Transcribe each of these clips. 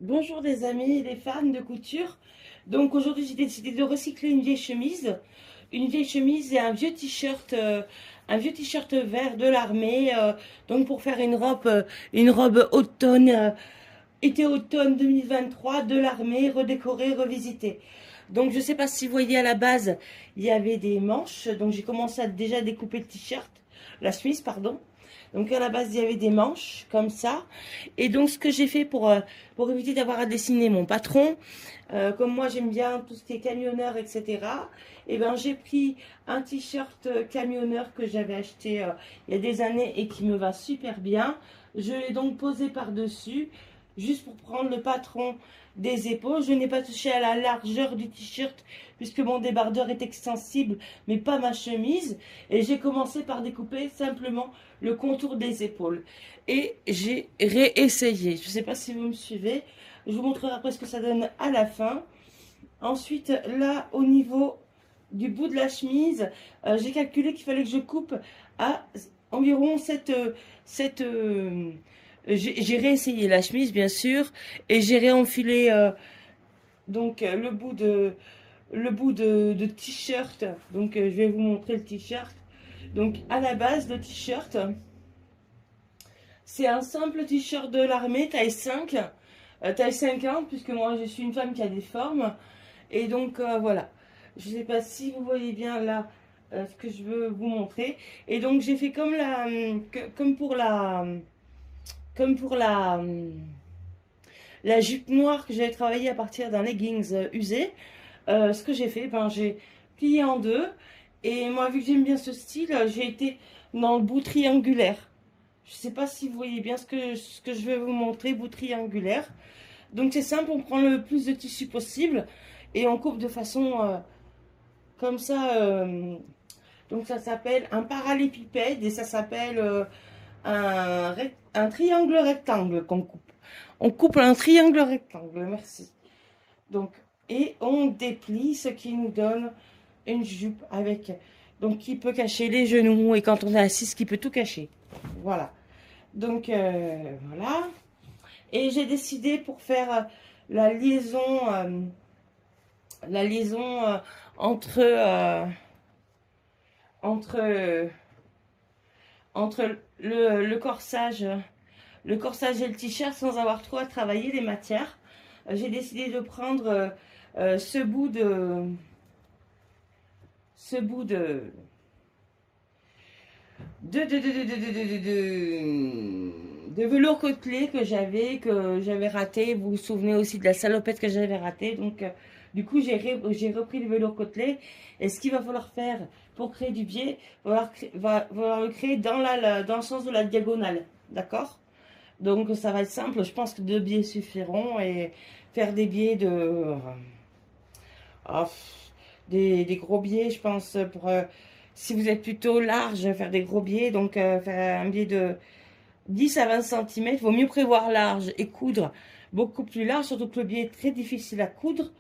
Bonjour les amis et les fans de couture. Donc aujourd'hui j'ai décidé de recycler une vieille chemise. Une vieille chemise et un vieux t-shirt vert de l'armée. Donc pour faire une robe automne, été-automne 2023 de l'armée, redécorée, revisitée. Donc je ne sais pas si vous voyez à la base, il y avait des manches. Donc j'ai commencé à déjà découper le t-shirt, la chemise, pardon. Donc à la base, il y avait des manches comme ça. Et donc ce que j'ai fait pour éviter d'avoir à dessiner mon patron, comme moi j'aime bien tout ce qui est camionneur, etc. Et ben j'ai pris un t-shirt camionneur que j'avais acheté il y a des années et qui me va super bien. Je l'ai donc posé par-dessus, juste pour prendre le patron des épaules. Je n'ai pas touché à la largeur du t-shirt puisque mon débardeur est extensible, mais pas ma chemise. Et j'ai commencé par découper simplement le contour des épaules. Et j'ai réessayé. Je ne sais pas si vous me suivez. Je vous montrerai après ce que ça donne à la fin. Ensuite, là, au niveau du bout de la chemise, j'ai calculé qu'il fallait que je coupe à environ j'ai réessayé la chemise, bien sûr, et j'ai réenfilé le bout de t-shirt. Donc, je vais vous montrer le t-shirt. Donc, à la base, le t-shirt, c'est un simple t-shirt de l'armée, taille 5, taille 50, puisque moi, je suis une femme qui a des formes. Et donc, voilà. Je ne sais pas si vous voyez bien là ce que je veux vous montrer. Et donc, j'ai fait comme pour la jupe noire que j'avais travaillée à partir d'un leggings usé. Ce que j'ai fait, ben, j'ai plié en deux. Et moi, vu que j'aime bien ce style, j'ai été dans le bout triangulaire. Je ne sais pas si vous voyez bien ce que je vais vous montrer, bout triangulaire. Donc c'est simple, on prend le plus de tissu possible et on coupe de façon comme ça. Donc ça s'appelle un parallépipède et ça s'appelle un triangle rectangle qu'on coupe. On coupe un triangle rectangle, merci. Donc, et on déplie ce qui nous donne une jupe avec, donc qui peut cacher les genoux et quand on est assis, qui peut tout cacher. Voilà. Donc voilà. Et j'ai décidé pour faire la liaison, euh, la liaison entre, entre, entre le corsage et le t-shirt sans avoir trop à travailler les matières. J'ai décidé de prendre ce bout de velours côtelé que j'avais raté. Vous vous souvenez aussi de la salopette que j'avais ratée. Donc, du coup, j'ai repris le velours côtelé. Et ce qu'il va falloir faire pour créer du biais, va falloir le créer dans le sens de la diagonale. D'accord? Donc, ça va être simple. Je pense que 2 biais suffiront. Et faire des biais ah, des gros biais, je pense, si vous êtes plutôt large, faire des gros biais. Donc, faire un biais de 10 à 20 cm, il vaut mieux prévoir large et coudre beaucoup plus large, surtout que le biais est très difficile à coudre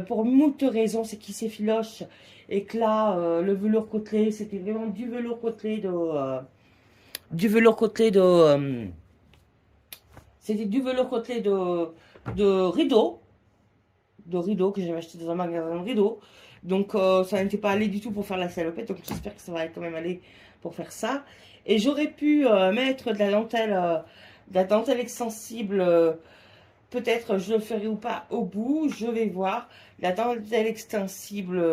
pour moult raisons. C'est qu'il s'effiloche et que là, le velours côtelé, c'était vraiment du velours côtelé c'était du velours côtelé de rideau que j'avais acheté dans un magasin de rideaux. Donc ça n'était pas allé du tout pour faire la salopette. Donc j'espère que ça va quand même aller pour faire ça. Et j'aurais pu mettre de la dentelle extensible. Peut-être je le ferai ou pas au bout. Je vais voir. La dentelle extensible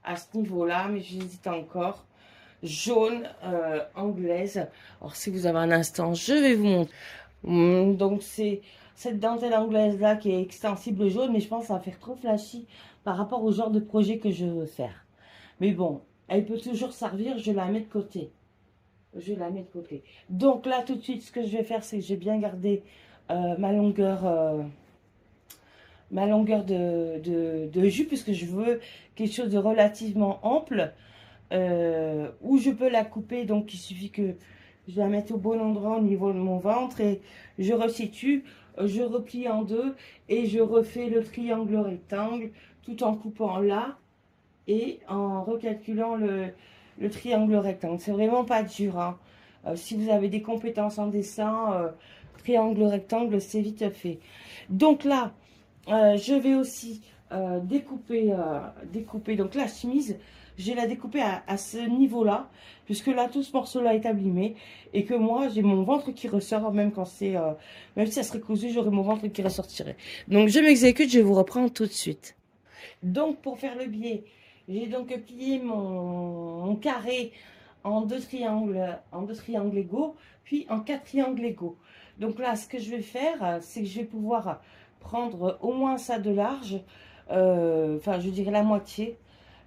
à ce niveau-là, mais j'hésite encore. Jaune anglaise. Alors si vous avez un instant, je vais vous montrer. Donc c'est cette dentelle anglaise là qui est extensible jaune, mais je pense que ça va faire trop flashy par rapport au genre de projet que je veux faire. Mais bon, elle peut toujours servir, je la mets de côté. Je la mets de côté. Donc là tout de suite, ce que je vais faire, c'est que j'ai bien gardé ma longueur de jupe, puisque je veux quelque chose de relativement ample, où je peux la couper. Donc il suffit que je la mette au bon endroit au niveau de mon ventre et je resitue, je replie en deux et je refais le triangle rectangle tout en coupant là et en recalculant le triangle rectangle. C'est vraiment pas dur, hein. Si vous avez des compétences en dessin, triangle, rectangle, c'est vite fait. Donc là, je vais aussi découper donc la chemise. Je vais la découper à ce niveau-là, puisque là, tout ce morceau-là est abîmé, et que moi, j'ai mon ventre qui ressort, même quand c'est, même si ça serait cousu, j'aurais mon ventre qui ressortirait. Donc, je m'exécute, je vous reprends tout de suite. Donc, pour faire le biais, j'ai donc plié mon carré en deux triangles égaux, puis en quatre triangles égaux. Donc là, ce que je vais faire, c'est que je vais pouvoir prendre au moins ça de large, enfin, je dirais la moitié.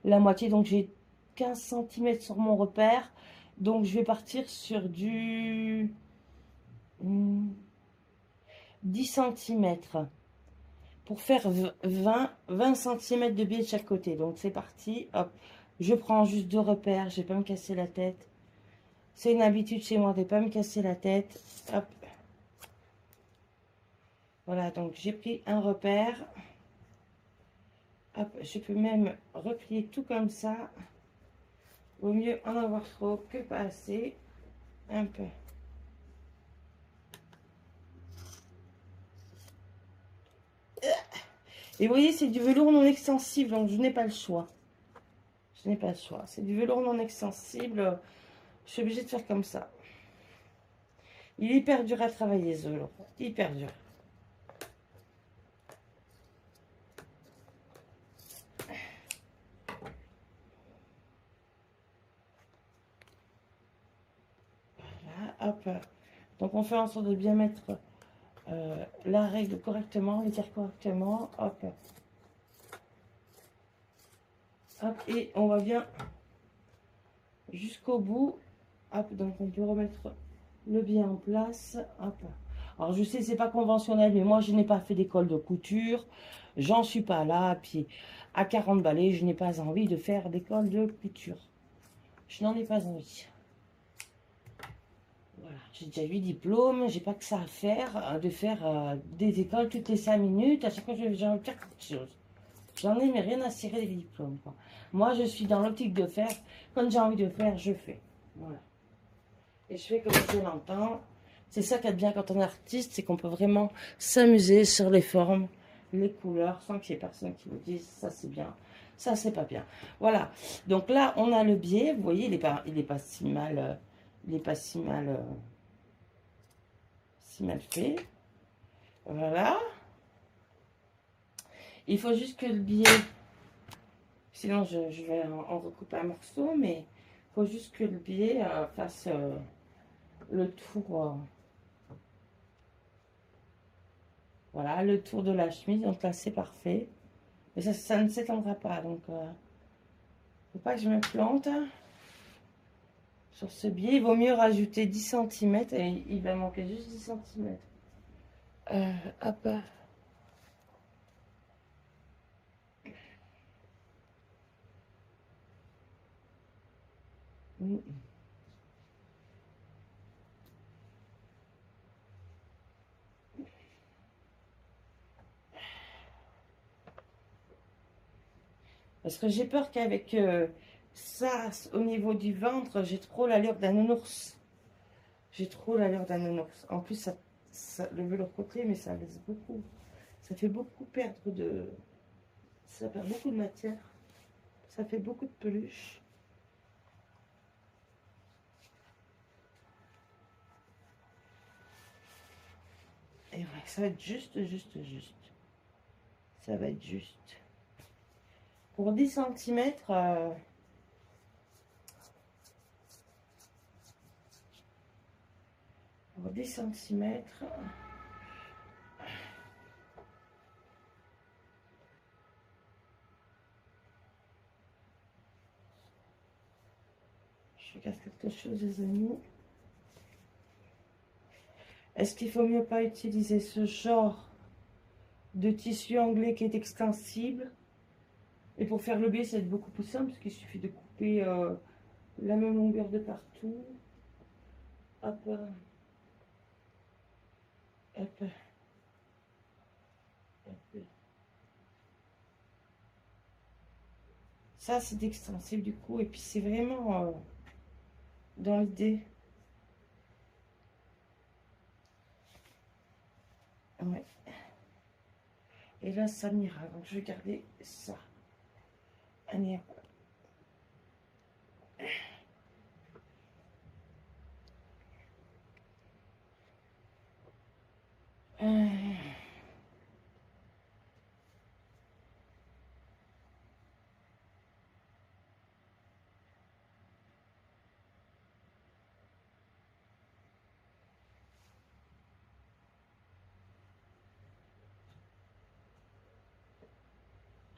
La moitié, donc j'ai 15 cm sur mon repère. Donc, je vais partir sur du 10 cm pour faire 20 cm de biais de chaque côté. Donc c'est parti, hop, je prends juste deux repères, je vais pas me casser la tête. C'est une habitude chez moi de ne pas me casser la tête. Hop. Voilà, donc j'ai pris un repère. Hop, je peux même replier tout comme ça. Vaut mieux en avoir trop que pas assez. Un peu. Et vous voyez, c'est du velours non extensible, donc je n'ai pas le choix. Je n'ai pas le choix. C'est du velours non extensible. Je suis obligée de faire comme ça. Il est hyper dur à travailler, ce velours. Hyper dur. Voilà, hop. Donc, on fait en sorte de bien mettre la règle correctement, les tirs correctement. Hop. Hop. Et on va bien jusqu'au bout. Hop. Donc, on peut remettre le biais en place. Hop. Alors, je sais, c'est pas conventionnel, mais moi, je n'ai pas fait d'école de couture. J'en suis pas là. Puis, à 40 balais, je n'ai pas envie de faire d'école de couture. Je n'en ai pas envie. Voilà, j'ai déjà 8 diplômes, j'ai pas que ça à faire, de faire des écoles toutes les 5 minutes. À chaque fois, j'ai envie de faire quelque chose. J'en ai mais rien à cirer des diplômes, quoi. Moi, je suis dans l'optique de faire. Quand j'ai envie de faire, je fais. Voilà. Et je fais comme je l'entends. C'est ça qui est bien quand on est artiste, c'est qu'on peut vraiment s'amuser sur les formes, les couleurs, sans qu'il y ait personne qui vous dise ça c'est bien, ça c'est pas bien. Voilà. Donc là, on a le biais. Vous voyez, il est pas si mal, il est pas si mal, si mal fait. Voilà. Il faut juste que le biais, sinon je vais en recouper un morceau, mais il faut juste que le biais fasse le tour. Voilà, le tour de la chemise. Donc là, c'est parfait. Mais ça ne s'étendra pas. Donc, faut pas que je me plante. Sur ce biais, il vaut mieux rajouter 10 cm. Et il va manquer juste 10 cm. Hop. Parce que j'ai peur qu'avec ça, au niveau du ventre, j'ai trop l'allure d'un nounours. J'ai trop l'allure d'un nounours. En plus, le velours côté, mais ça laisse beaucoup. Ça fait beaucoup perdre de... Ça perd beaucoup de matière. Ça fait beaucoup de peluche. Et ouais, ça va être juste. Ça va être juste. Pour 10 cm, pour 10 cm, je regarde quelque chose, les amis. Est-ce qu'il faut mieux pas utiliser ce genre de tissu anglais qui est extensible? Et pour faire le biais, ça va être beaucoup plus simple, parce qu'il suffit de couper la même longueur de partout. Hop. Hop. Hop. Ça, c'est extensible du coup. Et puis, c'est vraiment dans l'idée. Ouais. Et là, ça m'ira. Donc, je vais garder ça. Allez.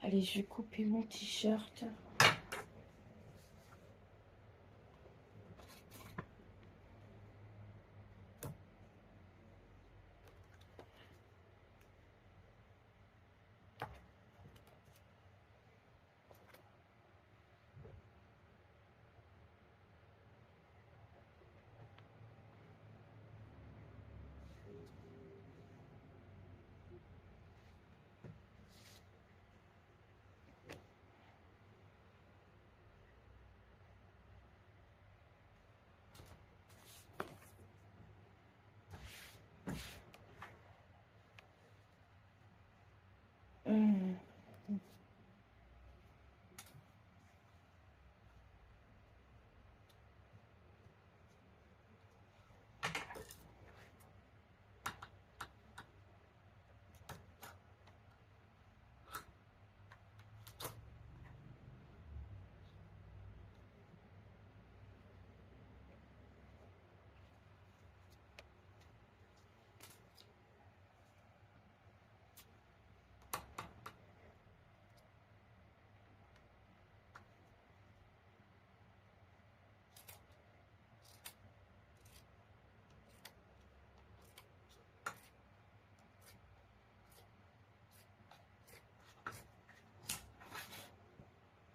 Allez, je vais couper mon t-shirt.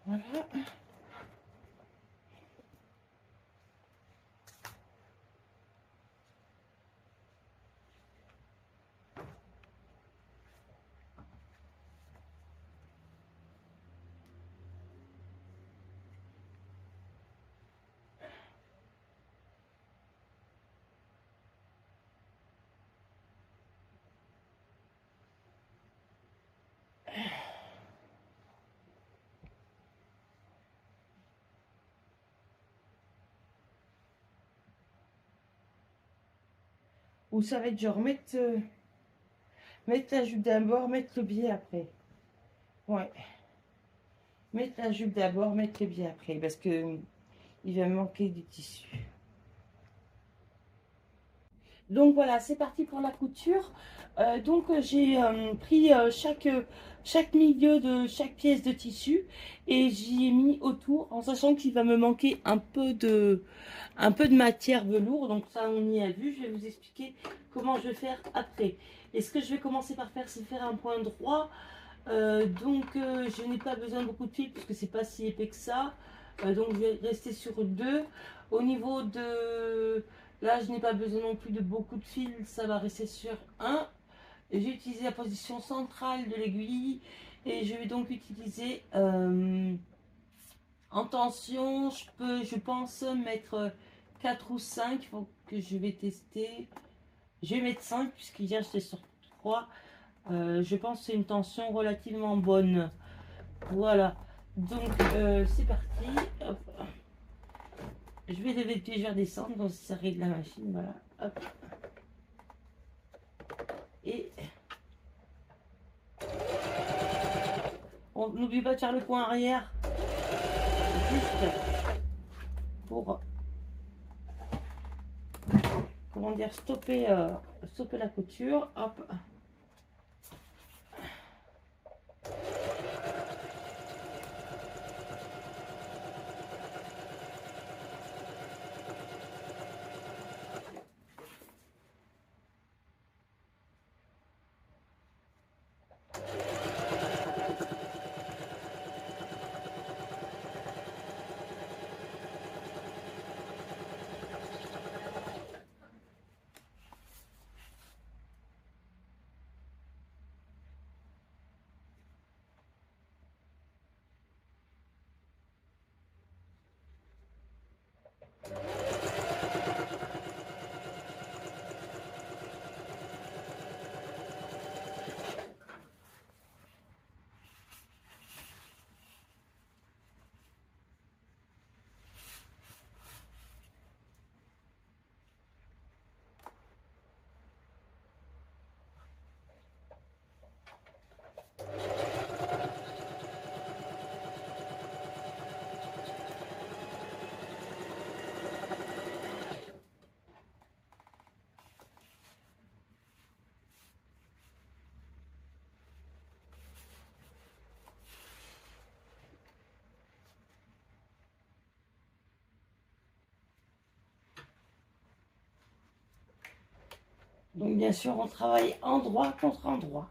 Voilà. Ou ça va être genre mettre la jupe d'abord, mettre le biais après. Ouais. Mettre la jupe d'abord, mettre le biais après. Parce que il va me manquer du tissu. Donc voilà, c'est parti pour la couture. J'ai pris chaque milieu de chaque pièce de tissu et j'y ai mis autour en sachant qu'il va me manquer un peu de matière velours. Donc ça, on y a vu. Je vais vous expliquer comment je vais faire après. Et ce que je vais commencer par faire, c'est faire un point droit. Je n'ai pas besoin de beaucoup de fil puisque c'est pas si épais que ça. Donc je vais rester sur deux. Au niveau de... Là, je n'ai pas besoin non plus de beaucoup de fils, ça va rester sur un. J'ai utilisé la position centrale de l'aiguille et je vais donc utiliser en tension, je pense mettre 4 ou 5, il faut que je vais tester. Je vais mettre 5 puisqu'hier j'étais sur 3. Je pense que c'est une tension relativement bonne. Voilà, donc c'est parti. Hop. Je vais déjà descendre, donc ça règle la machine, voilà. Hop. Et on n'oublie pas de faire le point arrière, juste pour, comment dire, stopper la couture. Hop. Donc bien sûr, on travaille endroit contre endroit.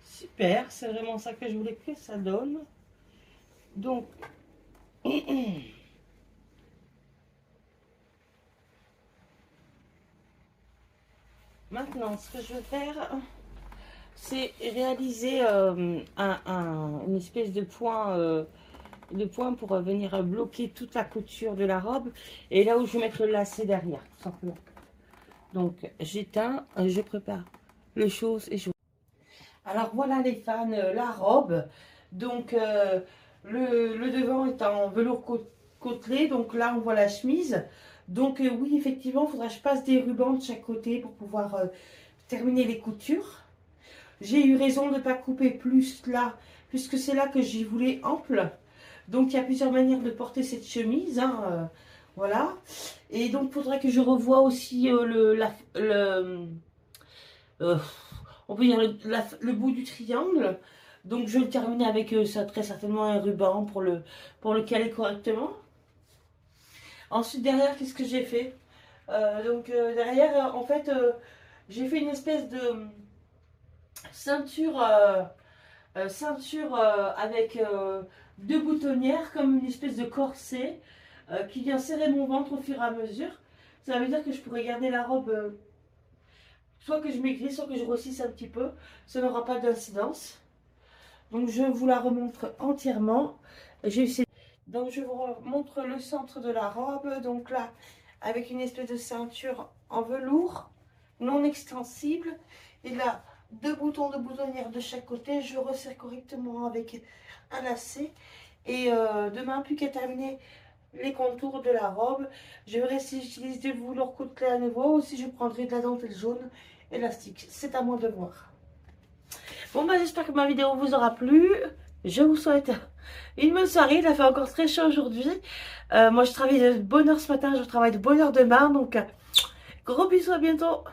Super, c'est vraiment ça que je voulais que ça donne. Donc, maintenant, ce que je vais faire, c'est réaliser une espèce de point pour venir bloquer toute la couture de la robe. Et là où je vais mettre le lacet derrière, tout simplement. Donc, j'éteins, je prépare les choses et je... Alors voilà les fans, la robe. Donc le devant est en velours côtelé. Donc là on voit la chemise. Donc oui effectivement il faudra que je passe des rubans de chaque côté pour pouvoir terminer les coutures. J'ai eu raison de ne pas couper plus là, puisque c'est là que j'y voulais ample. Donc il y a plusieurs manières de porter cette chemise. Hein, voilà. Et donc il faudrait que je revoie aussi euh, on peut dire le bout du triangle. Donc je vais le terminer avec ça, très certainement un ruban pour le caler correctement. Ensuite derrière, qu'est-ce que j'ai fait? Derrière, en fait, j'ai fait une espèce de ceinture, avec deux boutonnières, comme une espèce de corset qui vient serrer mon ventre au fur et à mesure. Ça veut dire que je pourrais garder la robe, soit que je maigrisse, soit que je grossisse un petit peu. Ça n'aura pas d'incidence. Donc je vous la remontre entièrement. Donc je vous montre le centre de la robe. Donc là, avec une espèce de ceinture en velours non extensible. Et là, deux boutons de boutonnière de chaque côté. Je resserre correctement avec un lacet. Et demain, plus qu'à terminer les contours de la robe, je verrai si j'utilise du velours côtelé à nouveau ou si je prendrai de la dentelle jaune élastique. C'est à moi de voir. Bon bah j'espère que ma vidéo vous aura plu. Je vous souhaite une bonne soirée. Il a fait encore très chaud aujourd'hui. Moi je travaille de bonne heure ce matin, je travaille de bonne heure demain. Donc gros bisous, à bientôt.